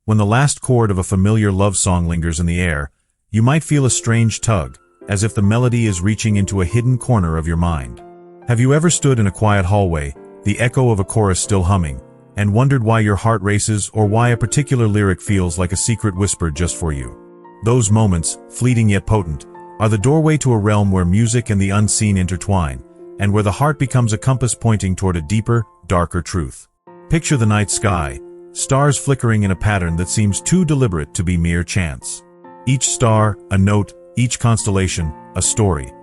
When the last chord of a familiar love song lingers in the air, you might feel a strange tug, as if the melody is reaching into a hidden corner of your mind. Have you ever stood in a quiet hallway, the echo of a chorus still humming, and wondered why your heart races or why a particular lyric feels like a secret whisper just for you? Those moments, fleeting yet potent, are the doorway to a realm where music and the unseen intertwine, and where the heart becomes a compass pointing toward a deeper, darker truth. Picture the night sky, stars flickering in a pattern that seems too deliberate to be mere chance. Each star, a note, each constellation, a story.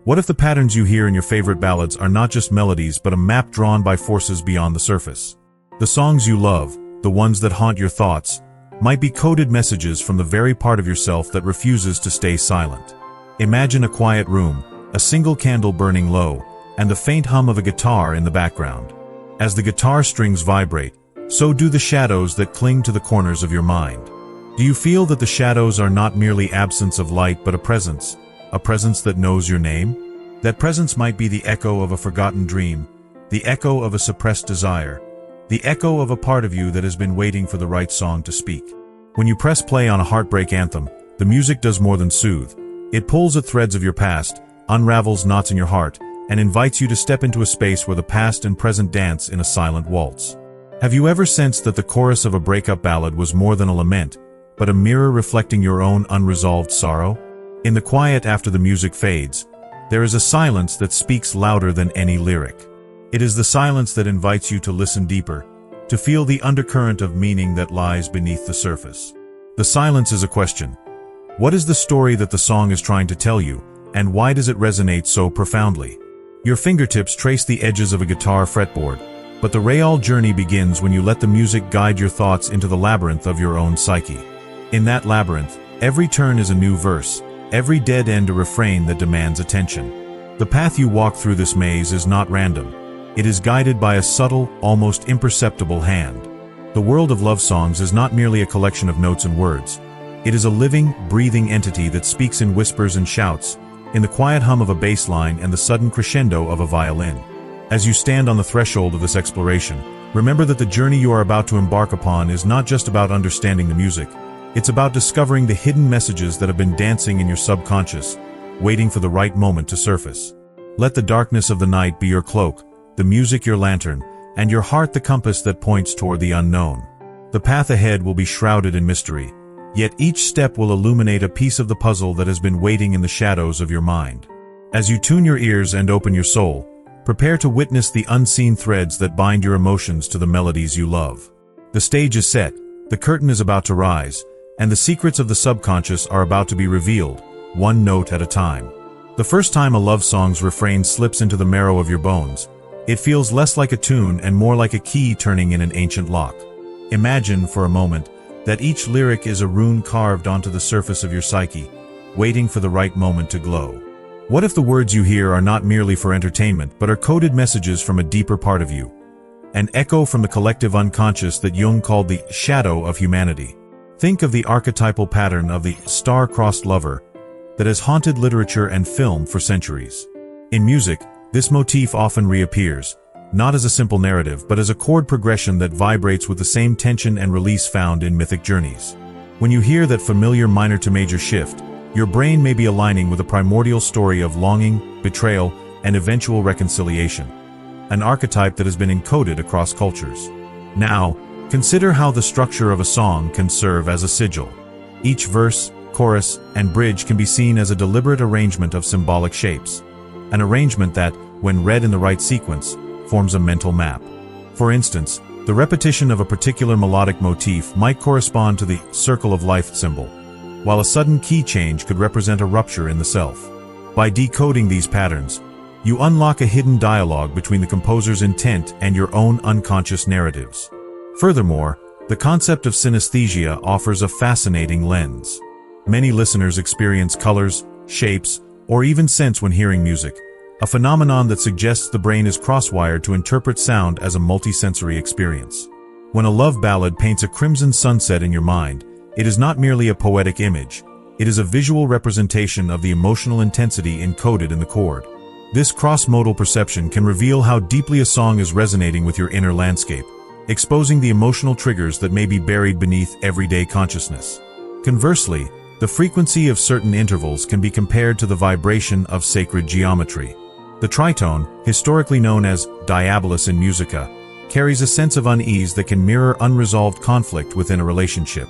What if the patterns you hear in your favorite ballads are not just melodies but a map drawn by forces beyond the surface? The songs you love, the ones that haunt your thoughts, might be coded messages from the very part of yourself that refuses to stay silent. Imagine a quiet room, a single candle burning low, and the faint hum of a guitar in the background. As the guitar strings vibrate, so do the shadows that cling to the corners of your mind. Do you feel that the shadows are not merely absence of light but a presence that knows your name? That presence might be the echo of a forgotten dream, the echo of a suppressed desire, the echo of a part of you that has been waiting for the right song to speak. When you press play on a heartbreak anthem, the music does more than soothe. It pulls at threads of your past, unravels knots in your heart, and invites you to step into a space where the past and present dance in a silent waltz. Have you ever sensed that the chorus of a breakup ballad was more than a lament, but a mirror reflecting your own unresolved sorrow? In the quiet after the music fades, there is a silence that speaks louder than any lyric. It is the silence that invites you to listen deeper, to feel the undercurrent of meaning that lies beneath the surface. The silence is a question. What is the story that the song is trying to tell you, and why does it resonate so profoundly? Your fingertips trace the edges of a guitar fretboard, but the real journey begins when you let the music guide your thoughts into the labyrinth of your own psyche. In that labyrinth, every turn is a new verse, every dead end a refrain that demands attention. The path you walk through this maze is not random. It is guided by a subtle, almost imperceptible hand. The world of love songs is not merely a collection of notes and words. It is a living, breathing entity that speaks in whispers and shouts, in the quiet hum of a bass line and the sudden crescendo of a violin. As you stand on the threshold of this exploration, remember that the journey you are about to embark upon is not just about understanding the music. It's about discovering the hidden messages that have been dancing in your subconscious, waiting for the right moment to surface. Let the darkness of the night be your cloak, the music your lantern, and your heart the compass that points toward the unknown. The path ahead will be shrouded in mystery, yet each step will illuminate a piece of the puzzle that has been waiting in the shadows of your mind. As you tune your ears and open your soul, prepare to witness the unseen threads that bind your emotions to the melodies you love. The stage is set, the curtain is about to rise, and the secrets of the subconscious are about to be revealed, one note at a time. The first time a love song's refrain slips into the marrow of your bones, it feels less like a tune and more like a key turning in an ancient lock. Imagine, for a moment, that each lyric is a rune carved onto the surface of your psyche, waiting for the right moment to glow. What if the words you hear are not merely for entertainment, but are coded messages from a deeper part of you? An echo from the collective unconscious that Jung called the shadow of humanity. Think of the archetypal pattern of the star-crossed lover that has haunted literature and film for centuries. In music, this motif often reappears, not as a simple narrative, but as a chord progression that vibrates with the same tension and release found in mythic journeys. When you hear that familiar minor to major shift, your brain may be aligning with a primordial story of longing, betrayal, and eventual reconciliation, an archetype that has been encoded across cultures. Now, consider how the structure of a song can serve as a sigil. Each verse, chorus, and bridge can be seen as a deliberate arrangement of symbolic shapes, an arrangement that, when read in the right sequence, forms a mental map. For instance, the repetition of a particular melodic motif might correspond to the circle of life symbol, while a sudden key change could represent a rupture in the self. By decoding these patterns, you unlock a hidden dialogue between the composer's intent and your own unconscious narratives. Furthermore, the concept of synesthesia offers a fascinating lens. Many listeners experience colors, shapes, or even scents when hearing music, a phenomenon that suggests the brain is crosswired to interpret sound as a multisensory experience. When a love ballad paints a crimson sunset in your mind, it is not merely a poetic image, it is a visual representation of the emotional intensity encoded in the chord. This cross-modal perception can reveal how deeply a song is resonating with your inner landscape, exposing the emotional triggers that may be buried beneath everyday consciousness. Conversely, the frequency of certain intervals can be compared to the vibration of sacred geometry. The tritone, historically known as diabolus in musica, carries a sense of unease that can mirror unresolved conflict within a relationship.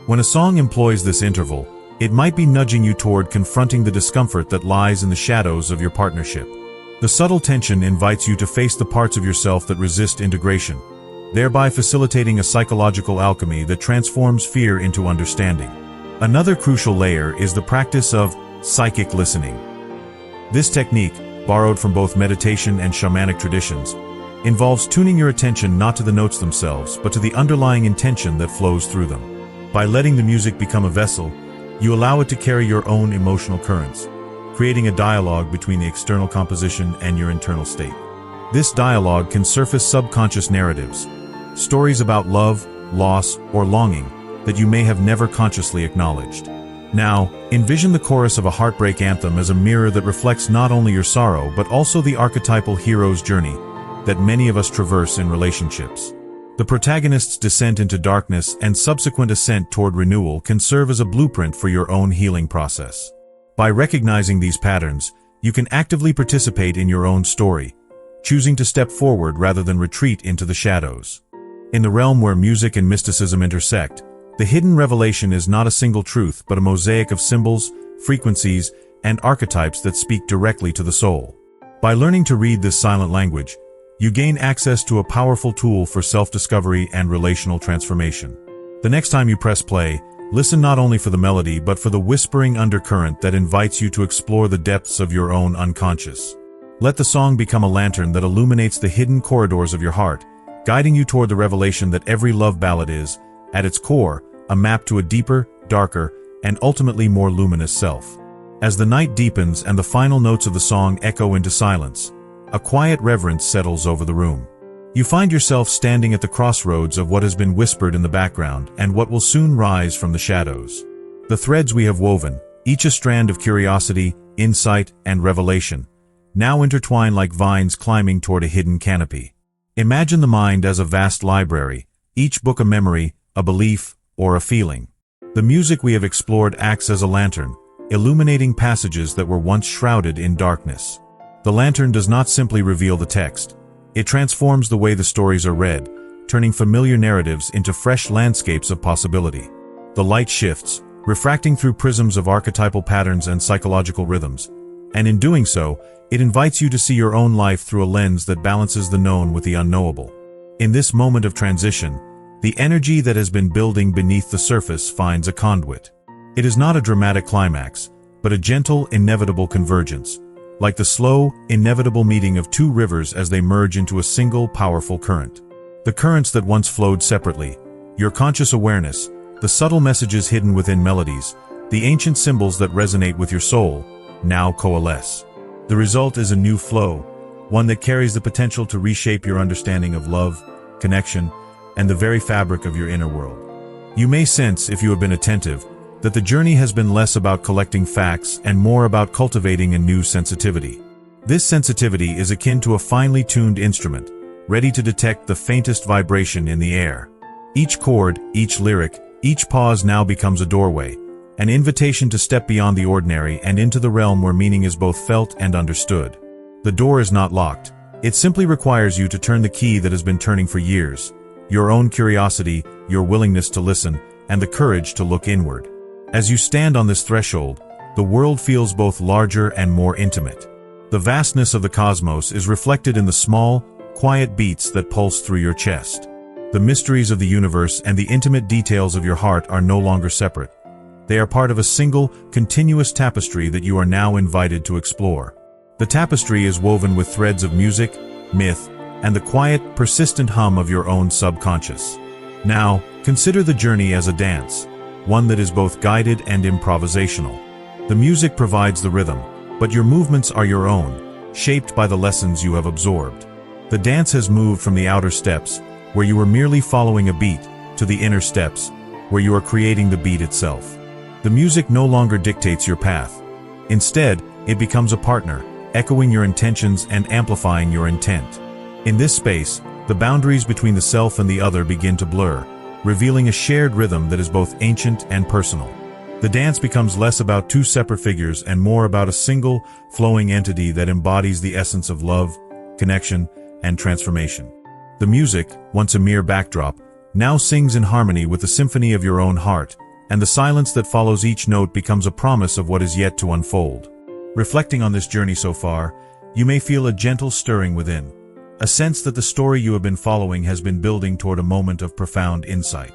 When a song employs this interval, it might be nudging you toward confronting the discomfort that lies in the shadows of your partnership. The subtle tension invites you to face the parts of yourself that resist integration, thereby facilitating a psychological alchemy that transforms fear into understanding. Another crucial layer is the practice of psychic listening. This technique, borrowed from both meditation and shamanic traditions, involves tuning your attention not to the notes themselves, but to the underlying intention that flows through them. By letting the music become a vessel, you allow it to carry your own emotional currents, creating a dialogue between the external composition and your internal state. This dialogue can surface subconscious narratives, stories about love, loss, or longing that you may have never consciously acknowledged. Now, envision the chorus of a heartbreak anthem as a mirror that reflects not only your sorrow but also the archetypal hero's journey that many of us traverse in relationships. The protagonist's descent into darkness and subsequent ascent toward renewal can serve as a blueprint for your own healing process. By recognizing these patterns, you can actively participate in your own story, choosing to step forward rather than retreat into the shadows. In the realm where music and mysticism intersect, the hidden revelation is not a single truth but a mosaic of symbols, frequencies, and archetypes that speak directly to the soul. By learning to read this silent language, you gain access to a powerful tool for self-discovery and relational transformation. The next time you press play, listen not only for the melody but for the whispering undercurrent that invites you to explore the depths of your own unconscious. Let the song become a lantern that illuminates the hidden corridors of your heart, guiding you toward the revelation that every love ballad is, at its core, a map to a deeper, darker, and ultimately more luminous self. As the night deepens and the final notes of the song echo into silence, a quiet reverence settles over the room. You find yourself standing at the crossroads of what has been whispered in the background and what will soon rise from the shadows. The threads we have woven, each a strand of curiosity, insight, and revelation, now intertwine like vines climbing toward a hidden canopy. Imagine the mind as a vast library, each book a memory, a belief, or a feeling. The music we have explored acts as a lantern, illuminating passages that were once shrouded in darkness. The lantern does not simply reveal the text. It transforms the way the stories are read, turning familiar narratives into fresh landscapes of possibility. The light shifts, refracting through prisms of archetypal patterns and psychological rhythms, and in doing so, it invites you to see your own life through a lens that balances the known with the unknowable. In this moment of transition, the energy that has been building beneath the surface finds a conduit. It is not a dramatic climax, but a gentle, inevitable convergence, like the slow, inevitable meeting of two rivers as they merge into a single, powerful current. The currents that once flowed separately, your conscious awareness, the subtle messages hidden within melodies, the ancient symbols that resonate with your soul, now coalesce. The result is a new flow, one that carries the potential to reshape your understanding of love, connection, and the very fabric of your inner world. You may sense, if you have been attentive, that the journey has been less about collecting facts and more about cultivating a new sensitivity. This sensitivity is akin to a finely tuned instrument, ready to detect the faintest vibration in the air. Each chord, each lyric, each pause now becomes a doorway, an invitation to step beyond the ordinary and into the realm where meaning is both felt and understood. The door is not locked. It simply requires you to turn the key that has been turning for years, your own curiosity, your willingness to listen, and the courage to look inward. As you stand on this threshold, the world feels both larger and more intimate. The vastness of the cosmos is reflected in the small, quiet beats that pulse through your chest. The mysteries of the universe and the intimate details of your heart are no longer separate. They are part of a single, continuous tapestry that you are now invited to explore. The tapestry is woven with threads of music, myth, and the quiet, persistent hum of your own subconscious. Now, consider the journey as a dance, one that is both guided and improvisational. The music provides the rhythm, but your movements are your own, shaped by the lessons you have absorbed. The dance has moved from the outer steps, where you were merely following a beat, to the inner steps, where you are creating the beat itself. The music no longer dictates your path. Instead, it becomes a partner, echoing your intentions and amplifying your intent. In this space, The boundaries between the self and the other begin to blur, revealing a shared rhythm that is both ancient and personal. The dance becomes less about two separate figures and more about a single, flowing entity that embodies the essence of love, connection, and transformation. The music, once a mere backdrop, now sings in harmony with the symphony of your own heart, and the silence that follows each note becomes a promise of what is yet to unfold. Reflecting on this journey so far, you may feel a gentle stirring within, a sense that the story you have been following has been building toward a moment of profound insight.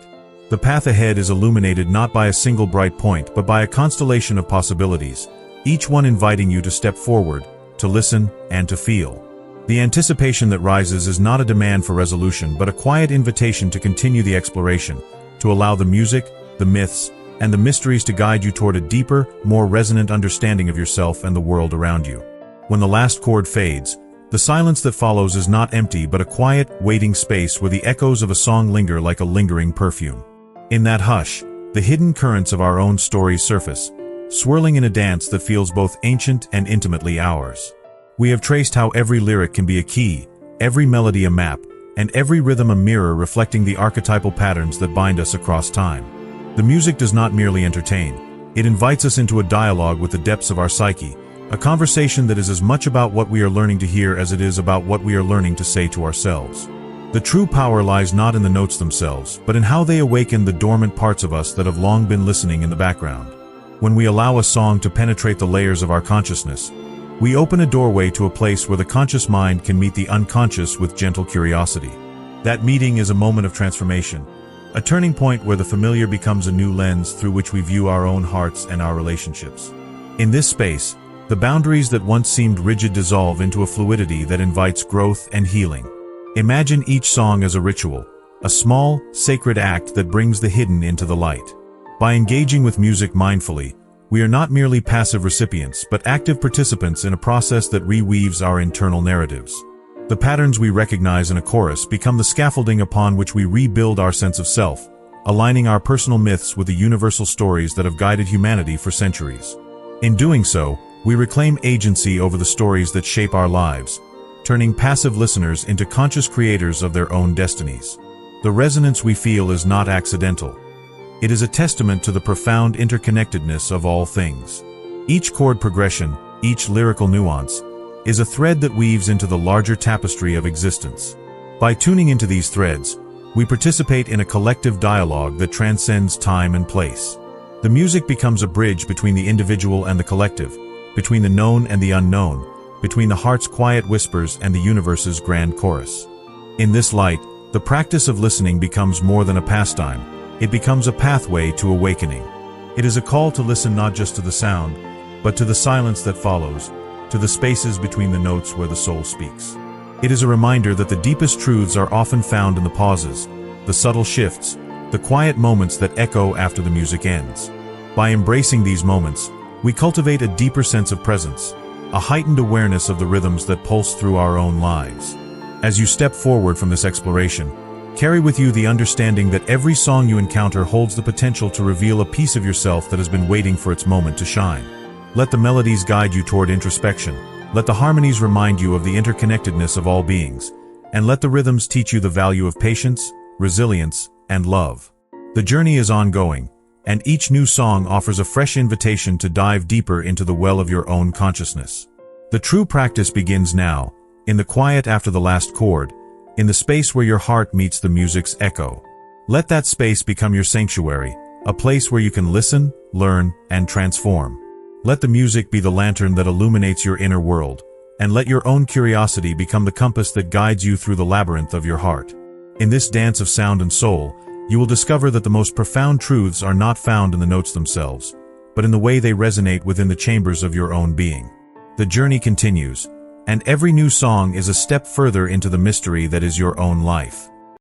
The path ahead is illuminated not by a single bright point, but by a constellation of possibilities, each one inviting you to step forward, to listen, and to feel. The anticipation that rises is not a demand for resolution, but a quiet invitation to continue the exploration, to allow the music, the myths, and the mysteries to guide you toward a deeper, more resonant understanding of yourself and the world around you. When the last chord fades, the silence that follows is not empty but a quiet, waiting space where the echoes of a song linger like a lingering perfume. In that hush, the hidden currents of our own stories surface, swirling in a dance that feels both ancient and intimately ours. We have traced how every lyric can be a key, every melody a map, and every rhythm a mirror reflecting the archetypal patterns that bind us across time. The music does not merely entertain, it invites us into a dialogue with the depths of our psyche, a conversation that is as much about what we are learning to hear as it is about what we are learning to say to ourselves. The true power lies not in the notes themselves, but in how they awaken the dormant parts of us that have long been listening in the background. When we allow a song to penetrate the layers of our consciousness, we open a doorway to a place where the conscious mind can meet the unconscious with gentle curiosity. That meeting is a moment of transformation, a turning point where the familiar becomes a new lens through which we view our own hearts and our relationships. In this space, the boundaries that once seemed rigid dissolve into a fluidity that invites growth and healing. Imagine each song as a ritual, a small, sacred act that brings the hidden into the light. By engaging with music mindfully, we are not merely passive recipients, but active participants in a process that reweaves our internal narratives. The patterns we recognize in a chorus become the scaffolding upon which we rebuild our sense of self, aligning our personal myths with the universal stories that have guided humanity for centuries. In doing so, we reclaim agency over the stories that shape our lives, turning passive listeners into conscious creators of their own destinies. The resonance we feel is not accidental. It is a testament to the profound interconnectedness of all things. Each chord progression, each lyrical nuance, is a thread that weaves into the larger tapestry of existence. By tuning into these threads, we participate in a collective dialogue that transcends time and place. The music becomes a bridge between the individual and the collective, between the known and the unknown, between the heart's quiet whispers and the universe's grand chorus. In this light, the practice of listening becomes more than a pastime. It becomes a pathway to awakening. It is a call to listen not just to the sound, but to the silence that follows, to the spaces between the notes where the soul speaks. It is a reminder that the deepest truths are often found in the pauses, the subtle shifts, the quiet moments that echo after the music ends. By embracing these moments, we cultivate a deeper sense of presence, a heightened awareness of the rhythms that pulse through our own lives. As you step forward from this exploration, carry with you the understanding that every song you encounter holds the potential to reveal a piece of yourself that has been waiting for its moment to shine. Let the melodies guide you toward introspection, let the harmonies remind you of the interconnectedness of all beings, and let the rhythms teach you the value of patience, resilience, and love. The journey is ongoing, and each new song offers a fresh invitation to dive deeper into the well of your own consciousness. The true practice begins now, in the quiet after the last chord, in the space where your heart meets the music's echo. Let that space become your sanctuary, a place where you can listen, learn, and transform. Let the music be the lantern that illuminates your inner world, and let your own curiosity become the compass that guides you through the labyrinth of your heart. In this dance of sound and soul, you will discover that the most profound truths are not found in the notes themselves, but in the way they resonate within the chambers of your own being. The journey continues, and every new song is a step further into the mystery that is your own life.